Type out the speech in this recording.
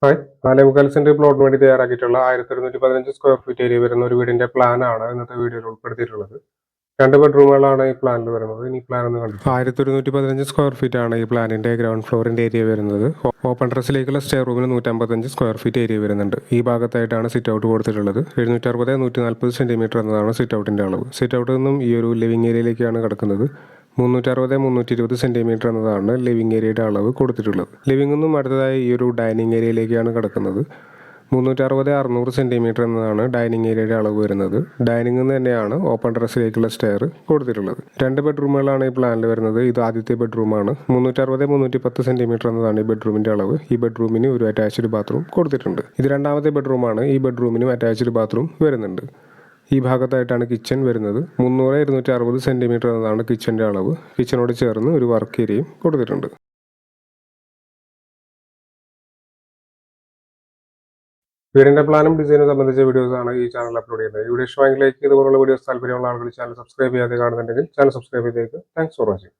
Hi, 4.25 saint പ്ലോട്ടിന് വേണ്ടി തയ്യാറാക്കിയിട്ടുള്ള 1115 square feet area വരുന്ന ഒരു വീടിന്റെ പ്ലാനാണ് ഇന്നത്തെ വീഡിയോയിൽ ഉൾപ്പെടുത്തിയിട്ടുള്ളത്. 2 ബെഡ്റൂമുകളാണ് ഈ പ്ലാനിൽ വരുന്നത്. ഇനി പ്ലാൻ ഒന്ന് കണ്ടു. 1115 സ്ക്വയർ ഫീറ്റ് ആണ് ഈ പ്ലാനിന്റെ ഗ്രൗണ്ട് ഫ്ലോറിന്റെ ഏരിയ വരുന്നത്. ഓപ്പൺ ടെറസിലേക്കുള്ള സ്റ്റെയർ റൂമിന് 155 സ്ക്വയർ ഫീറ്റ് ഏരിയ വരുന്നുണ്ട്. ഈ ഭാഗത്തായിട്ടാണ് സിറ്റ് ഔട്ട് കൊടുത്തിട്ടുള്ളത്. 760-140 സെന്റിമീറ്റർ എന്നതാണ് സിറ്റ് ഔട്ടിന്റെ അളവ്. സിറ്റ് ഔട്ടിൽ നിന്നും ഈ ഒരു ലിവിംഗ് ഏരിയയിലേക്കാണ് കിടക്കുന്നത്. 360-320 സെന്റിമീറ്റർ എന്നതാണ് ലിവിംഗ് ഏരിയയുടെ അളവ് കൊടുത്തിട്ടുള്ളത്. ലിവിംഗ് നിന്നും അടുത്തതായി ഈ ഒരു ഡൈനിങ് ഏരിയയിലേക്കാണ് കിടക്കുന്നത്. 360-600 സെന്റിമീറ്റർ എന്നതാണ് ഡൈനിങ് ഏരിയയുടെ അളവ് വരുന്നത്. ഡൈനിങ് നിന്ന് തന്നെയാണ് ഓപ്പൺ ടെറസിലേക്കുള്ള സ്റ്റെയർ കൊടുത്തിട്ടുള്ളത്. 2 ബെഡ്റൂമുകളാണ് ഈ പ്ലാനിൽ വരുന്നത്. ഇത് ആദ്യത്തെ ബെഡ്റൂമാണ്. 360-310 സെന്റിമീറ്റർ എന്നതാണ് ഈ ബെഡ്റൂമിന്റെ അളവ്. ഈ ബെഡ്റൂമിന് ഒരു അറ്റാച്ച്ഡ് ബാത്റൂം കൊടുത്തിട്ടുണ്ട്. ഇത് രണ്ടാമത്തെ ബെഡ്റൂമാണ്. ഈ ബെഡ്റൂമിനും അറ്റാച്ച്ഡ് ബാത്റൂം വരുന്നുണ്ട്. ഈ ഭാഗത്തായിട്ടാണ് കിച്ചൺ വരുന്നത്. 300-260 സെന്റിമീറ്റർ എന്നതാണ് കിച്ചന്റെ അളവ്. കിച്ചനോട് ചേർന്ന് ഒരു വർക്ക് ഏരിയയും കൊടുത്തിട്ടുണ്ട്. വീടിന്റെ പ്ലാനും ഡിസൈനും സംബന്ധിച്ച വീഡിയോസ് ആണ് ഈ ചാനൽ അപ്ലോഡ് ചെയ്യുന്നത്. വീഡിയോ ഇഷ്ടമെങ്കിൽ ലൈക്ക്, ഇതുപോലുള്ള വീഡിയോസ് താല്പര്യമുള്ള ആളുകൾ ചാനൽ സബ്സ്ക്രൈബ് ചെയ്യാതെ കാണുന്നുണ്ടെങ്കിൽ ചാനൽ സബ്സ്ക്രൈബ് ചെയ്തേക്ക്. Thanks for watching.